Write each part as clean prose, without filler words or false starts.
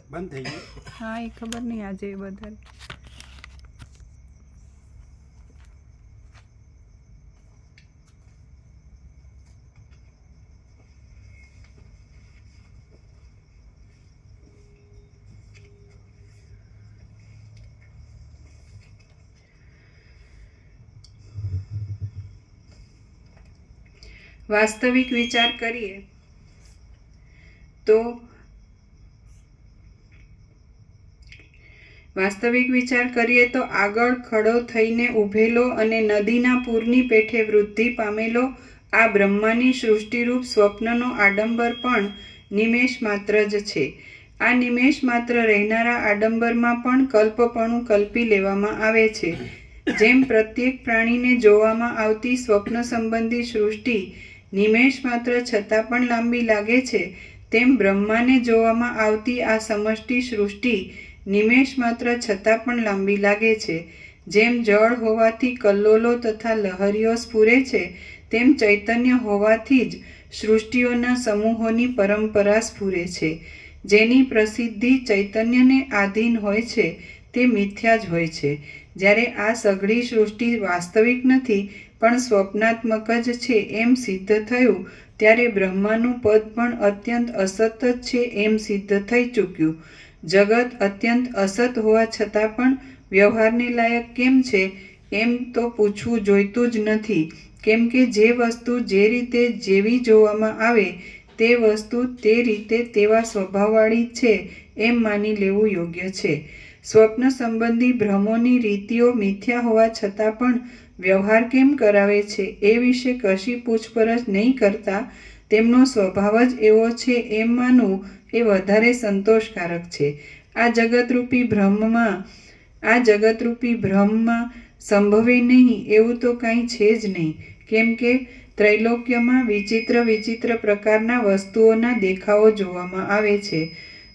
બંધ થઈ ગયું. હા એ ખબર નહીં આજે વધારે વાસ્તવિક વિચાર કરીએ તો આગળ ખડો થઈને ઊભેલો અને નદીના પૂરની પેઠે વૃદ્ધિ પામેલો આ બ્રહ્માની સૃષ્ટિરૂપ સ્વપ્નનો આડંબર પણ નિમેષ માત્ર જ છે. આ નિમેષ માત્ર રહેનારા આડંબરમાં પણ કલ્પપણું કલ્પી લેવામાં આવે છે. જેમ પ્રત્યેક પ્રાણીને જોવામાં આવતી સ્વપ્ન સંબંધી સૃષ્ટિ નિમેષ માત્ર છતાં પણ લાંબી લાગે છે, તેમ બ્રહ્માને જોવામાં આવતી આ સમષ્ટિ સૃષ્ટિ નિમેષ માત્ર છતાં પણ લાંબી લાગે છે. જેમ જળ હોવાથી કલ્લોલો તથા લહરીઓ સ્ફુરે છે, તેમ ચૈતન્ય હોવાથી જ સૃષ્ટિઓના સમૂહોની પરંપરા સ્ફુરે છે. જેની પ્રસિદ્ધિ ચૈતન્યને આધીન હોય છે તે મિથ્યા જ હોય છે. જ્યારે આ સઘળી સૃષ્ટિ વાસ્તવિક નથી પણ સ્વપ્નાત્મક જ છે એમ સિદ્ધ થયું, ત્યારે બ્રહ્માનું પદ પણ અત્યંત અસત જ છે એમ સિદ્ધ થઈ ચૂક્યું. જગત અત્યંત અસત હોવા છતાં પણ વ્યવહારને લાયક કેમ છે એમ તો પૂછવું જોઈતું જ નથી, કેમ કે જે વસ્તુ જે રીતે જેવી જોવામાં આવે તે વસ્તુ તે રીતે તેવા સ્વભાવવાળી છે એમ માની લેવું યોગ્ય છે. સ્વપ્ન સંબંધી ભ્રમોની રીતિઓ મિથ્યા હોવા છતાં પણ વ્યવહાર કેમ કરાવે છે એ વિશે કશી પૂછપરછ નહીં કરતા તેમનો સ્વભાવ જ એવો છે એમ માનવું એ વધારે સંતોષકારક છે. આ જગતરૂપી ભ્રમમાં સંભવે નહીં એવું તો કાંઈ છે જ નહીં, કેમ કે ત્રૈલોક્યમાં વિચિત્ર પ્રકારના વસ્તુઓના દેખાવો જોવામાં આવે છે.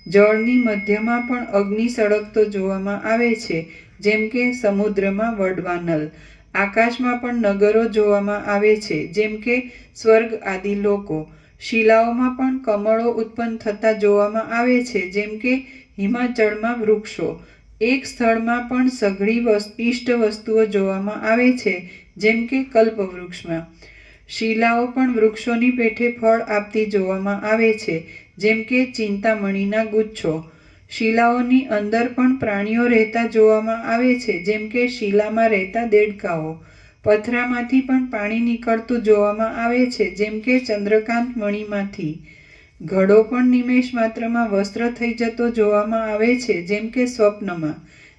જળની મધ્યમાં પણ અગ્નિ સળગતો જોવામાં આવે છે, જેમ કે સમુદ્રમાં વડવાનલ. આકાશમાં પણ નગરો જોવામાં આવે છે, જેમ કે સ્વર્ગ આદિ લોકો. શિલાઓમાં પણ કમળો ઉત્પન્ન થતા જોવામાં આવે છે, જેમ કે હિમાચળમાં વૃક્ષો. એક સ્થળમાં પણ સઘળી ઇષ્ટ વસ્તુઓ જોવામાં આવે છે, જેમ કે કલ્પવૃક્ષમાં. શિલાઓ પણ વૃક્ષોની પેઠે ફળ આપતી જોવામાં આવે છે, જેમ કે ચિંતામણીના ગુચ્છો. શિલાઓની અંદર પણ પ્રાણીઓ રહેતા જોવામાં આવે છે, જેમ કે શિલામાં રહેતા દેડકાઓ. પથરામાંથી પણ પાણી નીકળતું જોવામાં આવે છે, જેમ કે ચંદ્રકાંત મણીમાંથી. ઘડો પણ નિમેષ માત્રમાં વસ્ત્ર થઈ જતો જોવામાં આવે છે, જેમ કે સ્વપ્નમાં.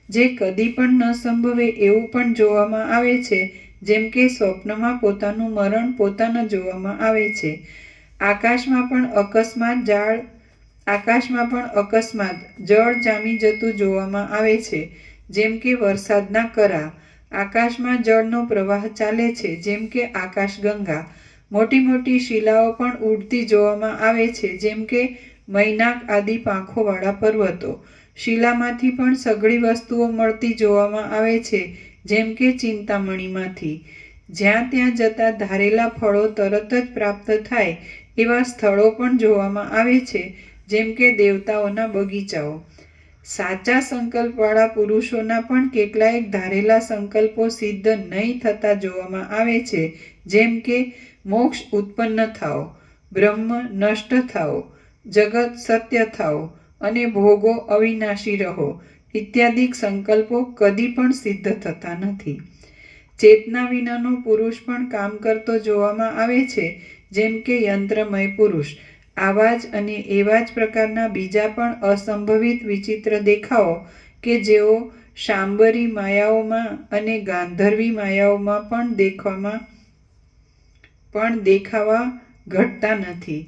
જે કદી પણ ન સંભવે એવું પણ જોવામાં આવે છે, જેમ કે સ્વપ્નમાં પોતાનું મરણ પોતાના જોવામાં આવે છે. આકાશમાં પણ અકસ્માત જળ જામી જતું જોવામાં આવે છે, જેમ કે વરસાદના કરા. આકાશમાં જળનો પ્રવાહ ચાલે છે, જેમ કે આકાશગંગા. મોટી શિલાઓ પણ ઉડતી જોવામાં આવે છે, જેમ કે મૈનાક આદિ પાંખોવાળા પર્વતો. શિલામાંથી પણ સઘળી વસ્તુઓ મળતી જોવામાં આવે છે, જેમ કે ચિંતામણીમાંથી. જ્યાં ત્યાં જતા ધારેલા ફળો તરત જ પ્રાપ્ત થાય એવા સ્થળો પણ જોવામાં આવે છે, જેમ કે દેવતાઓના બગીચાઓ. સાચા સંકલ્પવાળા પુરુષોના પણ કેટલાયક ધારેલા સંકલ્પો સિદ્ધ નહીં થતા જોવામાં આવે છે, જેમ કે મોક્ષ ઉત્પન્ન થાઓ, બ્રહ્મ નષ્ટ થાઓ, જગત સત્ય થાઓ અને ભોગો અવિનાશી રહો ઇત્યાદિક સંકલ્પો કદી પણ સિદ્ધ થતા નથી. ચેતના વિનાનો પુરુષ પણ કામ કરતો જોવામાં આવે છે, જેમ કે યંત્રમય પુરુષ. આવા જ અને એવા જ પ્રકારના બીજા પણ અસંભવિત વિચિત્ર દેખાવો કે જેઓ શાંબરી માયાઓમાં અને ગાંધર્વી માયાઓમાં પણ દેખાવા ઘટતા નથી,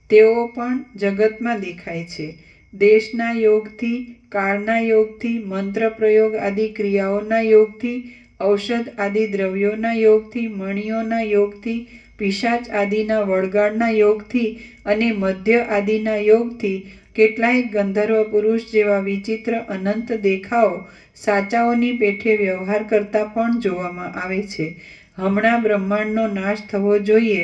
તેઓ પણ જગતમાં દેખાય છે. દેશના યોગથી, કાળના યોગથી, મંત્ર પ્રયોગ આદિ ક્રિયાઓના યોગથી, ઔષધ આદિ દ્રવ્યોના યોગથી, મણીઓના યોગથી, પિશાચ આદિના વળગાડના યોગથી અને મધ્ય આદિના યોગથી કેટલાય ગંધર્વ પુરુષ જેવા વિચિત્ર અનંત દેખાવો સાચાઓની પેઠે વ્યવહાર કરતા પણ જોવામાં આવે છે. હમણાં બ્રહ્માંડનો નાશ થવો જોઈએ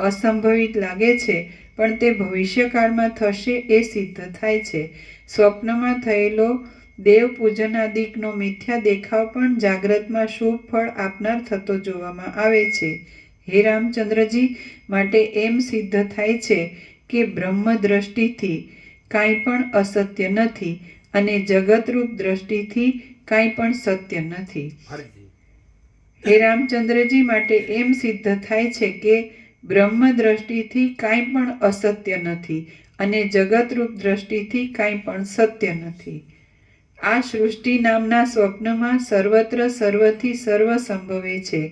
અસંભવિત લાગે છે, પણ તે ભવિષ્યકાળમાં થશે એ સિદ્ધ થાય છે. સ્વપ્નમાં થયેલો દેવ પૂજનાદિકનો મિથ્યા દેખાવ પણ જાગ્રતમાં શુભ ફળ આપનાર થતો જોવામાં આવે છે. હે રામચંદ્રજી, માટે એમ સિદ્ધ થાય છે કે બ્રહ્મ દ્રષ્ટિથી કાંઈ પણ અસત્ય નથી અને જગતરૂપ દ્રષ્ટિથી કાંઈ પણ સત્ય નથી. હે રામચંદ્રજી, માટે એમ સિદ્ધ થાય છે કે બ્રહ્મ દ્રષ્ટિથી કાંઈ પણ અસત્ય નથી અને જગતરૂપ દ્રષ્ટિથી કાંઈ પણ સત્ય નથી. આ સૃષ્ટિ નામના સ્વપ્નમાં સર્વત્ર સર્વથી સર્વ સંભવે છે.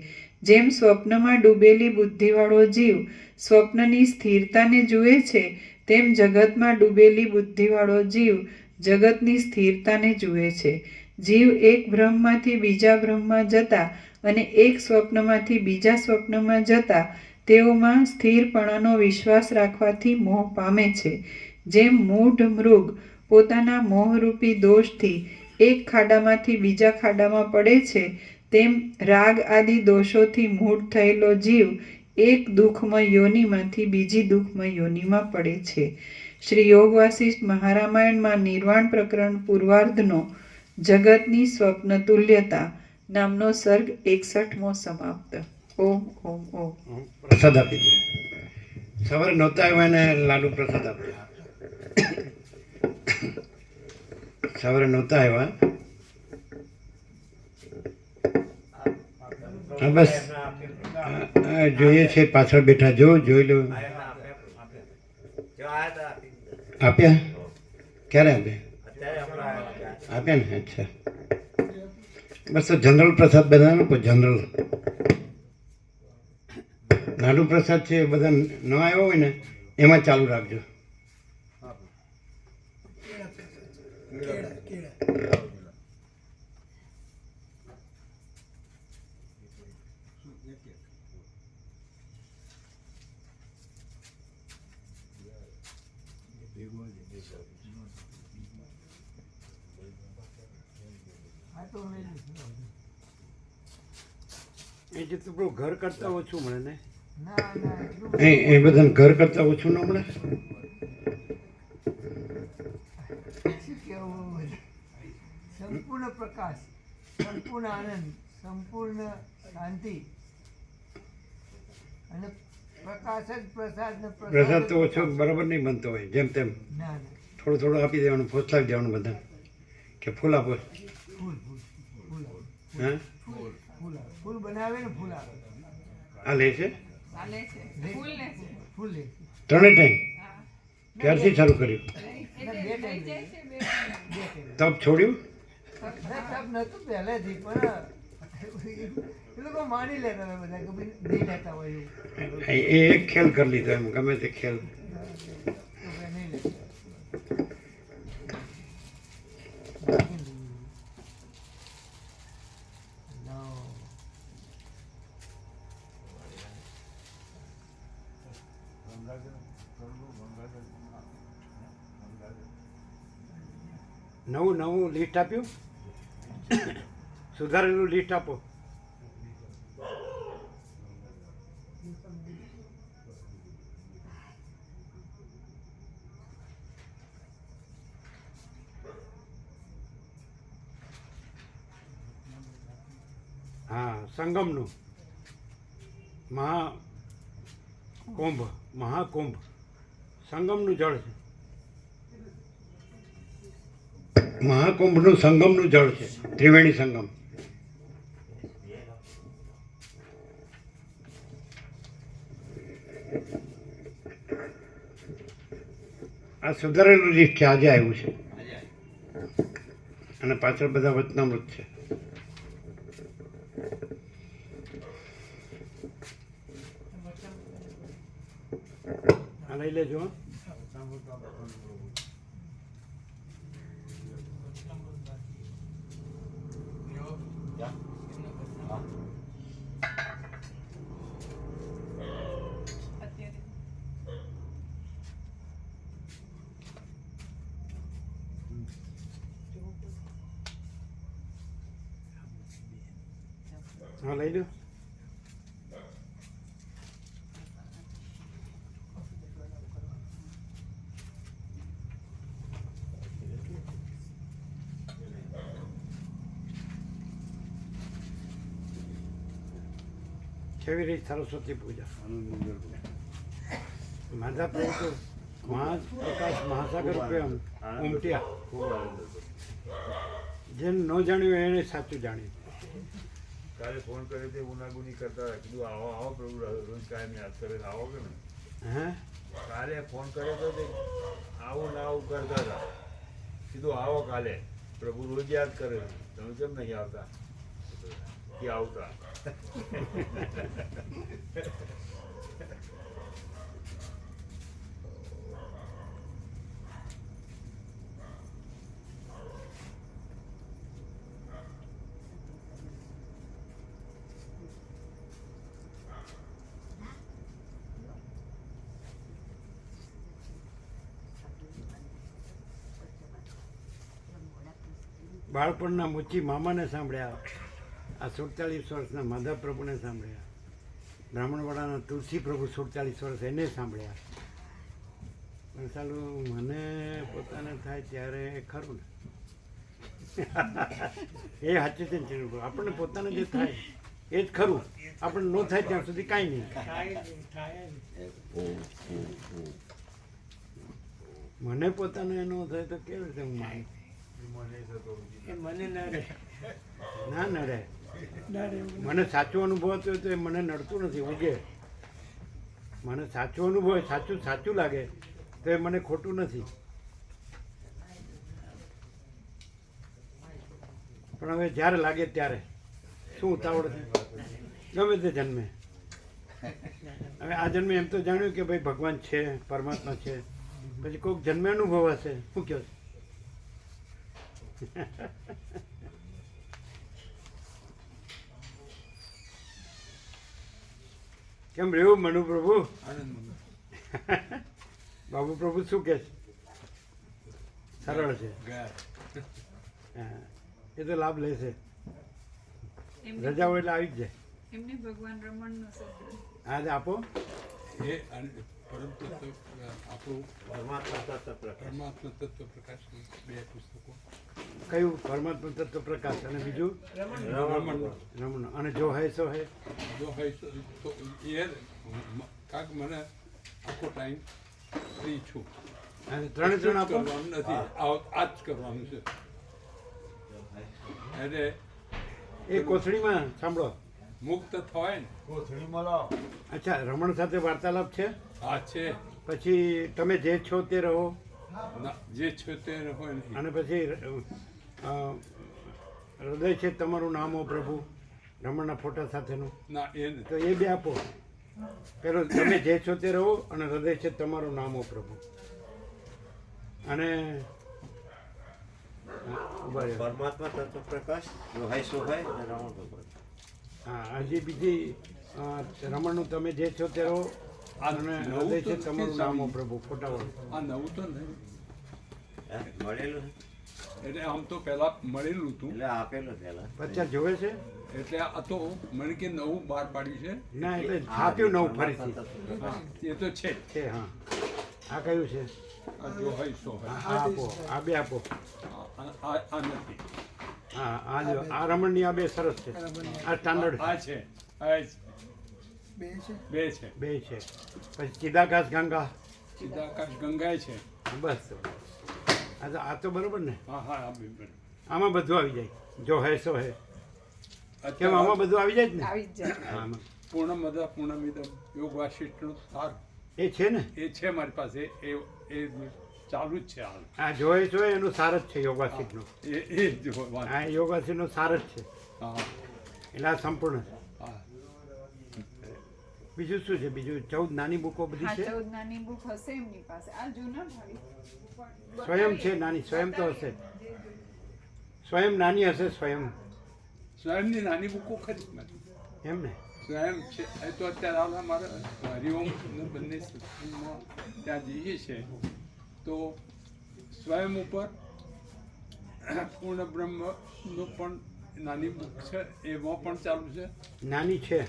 જેમ સ્વપ્નમાં ડૂબેલી બુદ્ધિવાળો જીવ સ્વપ્નની સ્થિરતાને જુએ છે, તેમ જગતમાં ડૂબેલી બુદ્ધિવાળો જીવ જગતની સ્થિરતાને જુએ છે. જીવ એક ભ્રમમાંથી બીજા ભ્રમમાં જતા અને એક સ્વપ્નમાંથી બીજા સ્વપ્નમાં જતા તેઓમાં સ્થિરપણાનો વિશ્વાસ રાખવાથી મોહ પામે છે. જેમ મૂઢ મૃગ પોતાના મોહરૂપી દોષથી એક ખાડામાંથી બીજા ખાડામાં પડે છે, તેમ રાગ આદિ દોષોથી મૂઢ થયેલો જીવ એક દુઃખમય યોનિમાંથી બીજી દુઃખમય યોનિમાં પડે છે. શ્રી યોગ વાસિષ્ઠ મહારામાયણમાં નિર્વાણ પ્રકરણ પૂર્વાર્ધનો જગતની સ્વપ્ન તુલ્યતા નામનો સર્ગ 61મો સમાપ્ત. ઓમ ઓમ ઓમ. પ્રસાદ આપી દે. સવારે નહોતા આવ્યા ને લાડુ પ્રસાદ આપ્યો. સવારે નહોતા આવ્યા. હા બસ જોઈએ છે, પાછળ બેઠા જોઈ લો. આપ્યા? ક્યારે આપ્યા? આપ્યા ને? અચ્છા. બસ તો જનરલ પ્રસાદ બધાનો કોઈ જનરલ લાડુ પ્રસાદ છે બધા ન આવ્યો હોય ને એમાં ચાલુ રાખજો. એ જેટલું પેલું ઘર કરતા ઓછું મળે ને, એ બધાને ઘર કરતા ઓછું ન મળે. સંપૂર્ણ પ્રકાશ, સંપૂર્ણ આનંદ, સંપૂર્ણ શાંતિ અને પ્રકાશ જ પ્રસાદ ને પ્રસાદ તો ઓછો બરાબર નહીં બનતો હોય. જેમ તેમ ના થોડું થોડું આપી દેવાનું, ફોસલાવી દેવાનું બધા કે ફૂલ આપો. ફૂલ હા, ફૂલ બનાવે ને ફૂલ આવે. આ લે છે ફૂલ લે ત્રણે ટાઈમ. ક્યારથી ચાલુ કર્યું? બે ટાઈમ તપ છોડ્યું? તપ નતું પહેલેથી, પણ એ લોકો માની લેતા હતા બધા કે ભાઈ નહીં લેતા હોય એવું. એ એક ખેલ કરી લીધો એમ, ગમે તે ખેલ. તો કે નહીં લેતા. નવું લિસ્ટ આપ્યું, સુધારેલું લિસ્ટ આપો. હા, સંગમનું મહાકુંભ સંગમનું જળ છે. મહાકુંભનું સંગમનું જળ છે, ત્રિવેણી સંગમ. આ સુધારેલું લિસ્ટ છે, આજે આવ્યું છે અને પાછળ બધા વચનામૃત છે. આ લઈ લેજો. હા, લઈ લો. કેવી રીતે સરસ્વતી પૂજા માધા પ્રભુ તો પ્રકાશ મહાસાગર પ્રેમ ઉમટ્યા જેને ન જાણ્યું એને સાચું જાણ્યું. કાલે ફોન કર્યો તે ઉનાગુની કરતા હતા. કીધું આવો આવો પ્રભુ રોજ કાયમ યાદ કરે તો આવો કે ને. હે કાલે ફોન કર્યો તો તે આવું ના આવું કરતા હતા. કીધું આવો કાલે પ્રભુ રોજ યાદ કરે તમે કેમ નહીં આવતા કે આવતા. બાળપણના મુચી મામાને સાંભળ્યા, આ 47 વર્ષના માધવ પ્રભુને સાંભળ્યા, બ્રાહ્મણવાડાના તુલસી પ્રભુ 47 વર્ષ એને સાંભળ્યા. પણ સાલું મને પોતાને થાય ત્યારે ખરું ને એ સાચું છે ને. આપણને પોતાને જે થાય એ જ ખરું, આપણને ન થાય ત્યાં સુધી કાંઈ નહીં. મને પોતાને ન થાય તો કેવી રીતે હું માનું? ના નડે. મને સાચો અનુભવ થયો તો એ મને નડતું નથી, ઉગે. મને સાચો અનુભવ સાચું સાચું લાગે તો એ મને ખોટું નથી. પણ હવે જ્યારે લાગે ત્યારે શું ઉતાવળ છે? ગમે તે જન્મે. હવે આ જન્મે એમ તો જાણ્યું કે ભાઈ ભગવાન છે, પરમાત્મા છે. પછી કોઈક જન્મે અનુભવ હશે. શું કહો? કેમ રહ્યું મનુ પ્રભુ? બાબુ પ્રભુ શું કે છે? સરળ છે. હા, એ તો લાભ લેશે. રજા હોય એટલે આવી જ જાય. એમને ભગવાન રમણનો શબ્દ હા આપો. એ પરંતુ આપણું પરમાત્મા તત્વ પ્રકાશ બે પુસ્તકો. કયું? પરમાત્મા તત્વ પ્રકાશ અને બીજું રમણ. અને જો હે સો હે. જો હોય તો એ કાંક મને આખો ટાઈમ ફ્રી છું. અને ત્રણે ત્રણ આપો. કરવાનું નથી, આ જ કરવાનું છે. એટલે એ કોથળીમાં સાંભળો. મુક્ત થવાય ને. કોથળીમાં લાવો. અચ્છા, રમણ સાથે વાર્તાલાપ છે. આ છે પછી તમે જે છો તે રહો. જે છે તે હોય નહીં. અને પછી હૃદય છે તમારું નામ હો પ્રભુ, રમણના ફોટા સાથેનું. ના એ નથી. તો એ બે આપો. પેલો તમે જે છો તે રહો અને હૃદય છે તમારું નામ હો પ્રભુ. અને ઉભા રહ્યો. પરમાત્મા તત્વ પ્રકાશ જો હોય સો હોય અને રમણ ભગવાન. હા, હજી બીજી રમણનું તમે જે છો તે રહો અને હૃદય છે તમારું નામ હો પ્રભુ, ફોટાવાળું. આ નવું તો નહીં. હે? મળેલું એટલે આમ તો પહેલા મળેલું હતું. એટલે આપેલું પેલા. પચાસ જોવે છે? એટલે આ તો મને કે નવું બહાર પાડ્યું છે. ના, એટલે છાપ્યું નવું ફરીથી હા એ તો છે જ. છે. હા, આ કયું છે? આ જો હોય સો હોય. આ આપો. આ બે આપો. આ નથી. હા, આ જો આ રમણની આ બે સરસ છે. આ સ્ટાન્ડર્ડ આ છે. આ જ. બે છે. બે છે. બે છે. પછી ચિદાકાશ ગંગા. સીધા આકાશ ગંગાય છે. બસ. આ તો બરોબર ને? હા હા આ બી બરાબર. આમાં બધું આવી જાય. જો હે સો હે. કેમ અત્યારે આમાં બધું આવી જાય જ ને? આવી જ જાય. હા, આમાં. પૂર્ણમદ પૂર્ણમિદમ યોગ વાસિષ્ઠનું સાર એ છે ને? એ છે મારી પાસે. એ ચાલુ જ છે હાલ. આ જોઈ જોઈ એનું સાર જ છે યોગાસિકનો. એ જ વાત. આ યોગાસિકનો સાર જ છે. હા એટલે આ સંપૂર્ણ છે. હા. બીજું શું છે? બીજું 14 નાની બુકો બધી હા, છે. 14 નાની બુક હશે એમની પાસે. આ જૂના ભાઈ સ્વયં છે નાની. સ્વયં તો હશે. સ્વયં નાની હશે. સ્વયંની નાની બુકો ખરી મારી. એમ ને? સ્વયં છે એ તો અત્યારે હાલ અમારે હરિઓમ બંને સત્સંગમાં ત્યાં જઈએ છીએ તો સ્વયં ઉપર પૂર્ણ બ્રહ્મનો પણ નાની બુક છે, એમાં પણ ચાલુ છે. નાની છે.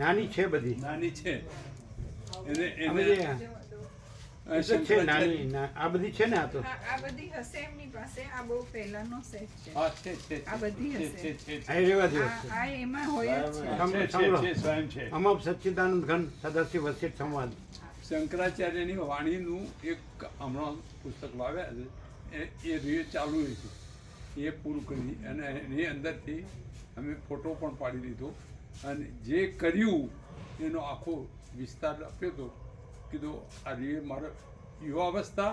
નાની છે બધી. નાની છે એને અમે એને જે એટલે છે નાની આ બધી છે ને આ તો આ બધી હશે એમની પાસે. આ બહુ પહેલાનો સેટ છે. હા, છે. આ બધી છે, હશે. છે. આ રેવા દો આ એમાં હોય જ છે. સાંભળો. સ્વયં છે. અમાપ સચ્ચિદાનંદ ઘન સદસ્ય વસિષ્ઠ સંવાદ. શંકરાચાર્યની વાણીનું એક હમણાં પુસ્તક લાવ્યા છે એ રીત ચાલુ છે એ પૂરું કરી અને એની અંદરથી અમે ફોટો પણ પાડી દીધો અને જે કર્યું એનો આખો વિસ્તાર આપ્યો હતો. કીધું આ રીએ મારે યુવાવસ્થા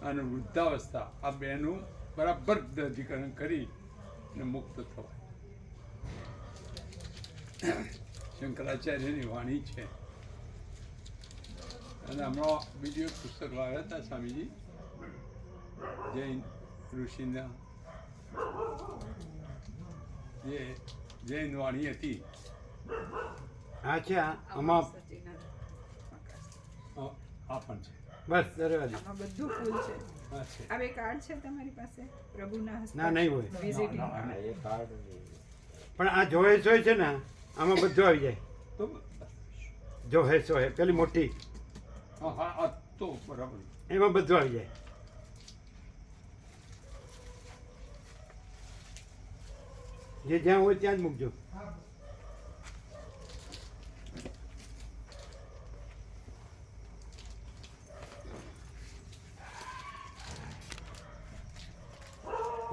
અને વૃદ્ધાવસ્થા આ બેનું બરાબર દર્દીકરણ કરી ને મુક્ત થવાય. શંકરાચાર્યની વાણી છે. અને હમણાં બીજું એક પુસ્તક લાવ્યા હતા સ્વામીજી જૈન ઋષિના જે જૈન વાણી હતી. આ છે આ અમાપ. આ પણ છે. બસ રેવા દો. આમાં બધું ફૂલ છે. આ છે. આ બે કાર્ડ છે તમારી પાસે પ્રભુના હસ્તે. ના, નહીં હોય. વિઝિટિંગ ના, કાર્ડ. એ કાર્ડ પણ આ જોહેસ હોય છે ને આમાં બધું આવી જાય. તો જોહેસ હોય પેલી મોટી હા આ તો બરાબર. એમાં બધું આવી જાય. જે જ્યાં હોય ત્યાં જ મૂકજો.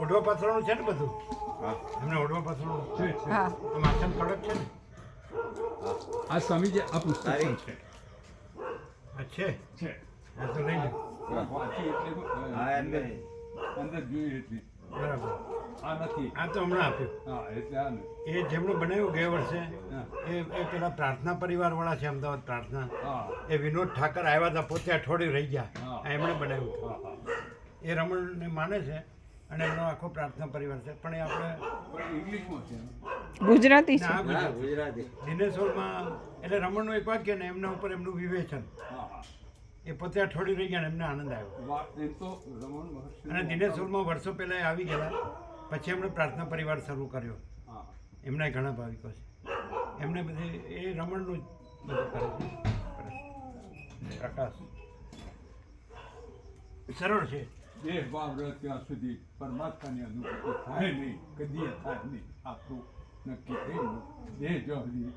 ઓઢવા પાથરવાનું છે ને બધું હા એમને ઓઢવા પાથરવાનું છે, છે. હા. આમ આસન કડક છે ને આ સ્વામીજી આ પુસ્તક પણ છે. આ છે છે. આ તો લઈ લો વાંચી એટલે હા એટલે અંદર જોઈ એટલી બરાબર. આ નથી. આ તો હમણાં આપ્યું. હા એટલે આ નથી. એ જેમણે બનાવ્યું ગયા વર્ષે હા. એ પેલા પ્રાર્થના પરિવારવાળા છે અમદાવાદ પ્રાર્થના હા એ વિનોદ ઠાકર આવ્યા હતા પોતે અઠવાડિયું રહી ગયા હા. આ એમણે બનાવ્યું. હા હા એ રમણને માને છે અને એમનો આખો પ્રાર્થના પરિવાર છે પણ એ આપણે પણ ઇંગ્લિશમાં છે. ગુજરાતી ના, આ હા ગુજરાતી. ગુજરાતી દિનેશ હોલમાં એટલે રમણનું એક વાક્ય ને એમના ઉપર એમનું વિવેચન હા હા એ પોતે અઠવાડિયું રહી ગયા ને એમને આનંદ આવ્યો. એ તો રમણ મહર્ષિ અને દિનેશ હોલમાં વર્ષો પહેલાં એ આવી ગયેલા પછી એમણે પ્રાર્થના પરિવાર શરૂ કર્યો. હા એમના ઘણા ભાવિકો છે એમને બધી એ રમણનું જ બધું કરે છે. પ્રકાશ સરળ છે. દેહ ભાવ રહે ત્યાં સુધી પરમાત્માની અનુભૂતિ થાય નહીં, કદી થાય નહીં. આપણું નક્કી થયું દેહ જો હજી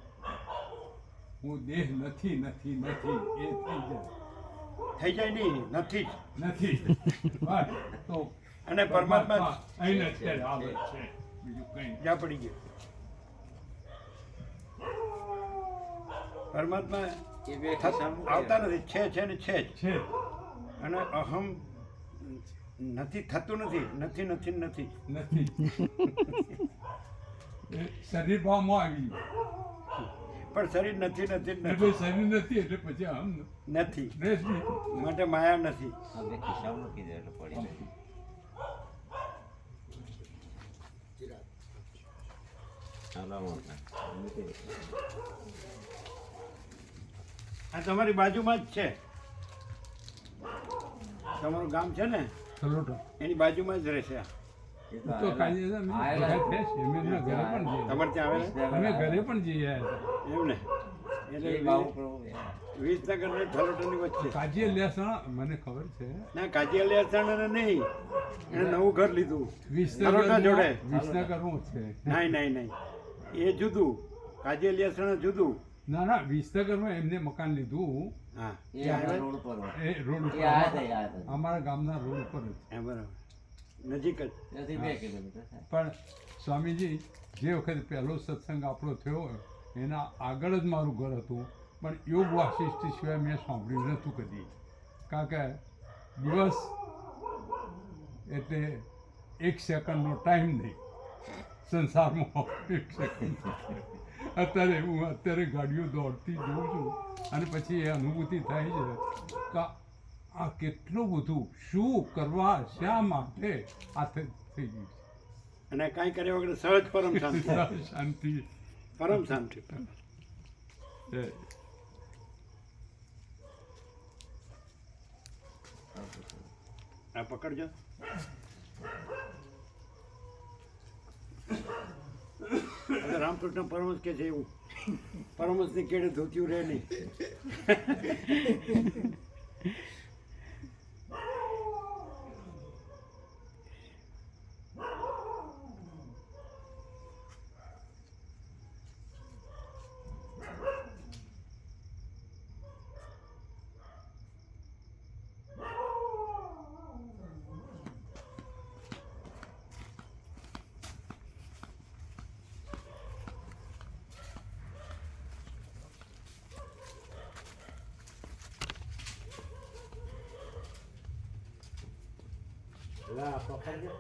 હું દેહ નથી નથી નથી એ થઈ જાય થઈ જાય નહીં નથી જ. નથી બસ તો અને પરમાત્મા અહીં અત્યારે આવે છે બીજું કંઈ જ્યાં પડી ગયું પરમાત્મા એ બે ખિસ્સામાં આવતા નથી છે ને છે જ. છે અને અહમ નથી થતું નથી નથી નથી નથી એ શરીર ભાવમાં આવી ગયું. પણ શરીર નથી નથી એટલે નથી શરીર નથી એટલે પછી આમ નથી ડ્રેસ નહીં. માટે માયા નથી. આ બે ખિસ્સામાં મૂકી દે એટલે પડી જાય હાલો મૂકી દે. આ તમારી બાજુમાં જ છે. તમારું ગામ છે ને એની બાજુમાં જ રહેશે આ. એ તો કાલે અમે ભેગા થયા છીએ. અમે એમના ઘરે પણ જઈએ. તમારે ત્યાં આવે અમે ઘરે પણ જઈએ આવ્યા હતા. એમ ને એ એટલે બાબુ પ્રભુ વિસનગર ને થલોટની વચ્ચે કાજીએ લેસણ મને ખબર છે. ના કાજિયા લેસણ નહીં એને નવું ઘર લીધું વિસનગર થલોટા જોડે. વિસનગરનું છે. નહીં એ જુદું કાજિયા લેસણ જુદું. ના ના વિસનગરમાં એમને મકાન લીધું હા એ આપણા રોડ પર હોય. એ રોડ એ ઉપર આ હતા, એ આ હતા. અમારા ગામના રોડ ઉપર જ. હા બરાબર નજીક જ. ત્યાંથી 2 કિલોમીટર થાય. પણ સ્વામીજી જે વખતે પહેલો સત્સંગ આપણો થયો એના આગળ જ મારું ઘર હતું પણ યોગ વાસિષ્ઠ સિવાય મેં સાંભળ્યું નહોતું કદી. કારણ કે દિવસ એટલે 1 સેકન્ડનો ટાઈમ નહીં સંસારમાં 1 સેકન્ડ. અત્યારે ગાડીઓ દોડતી જોઉં છું અને પછી એ અનુભૂતિ થાય છે કે આ કેટલું બધું શું કરવા શા માટે આ થઈ ગયું અને કાંઈ કર્યા વગર સહજ પરમ શાંતિ. છે. શાંતિ પરમ શાંતિ. છે. આ પકડજો. હવે રામકૃષ્ણ પરમહંસ કે છે એવું પરમહંસની કેડે ધોતિયું રહે નહીં. લા પકડજો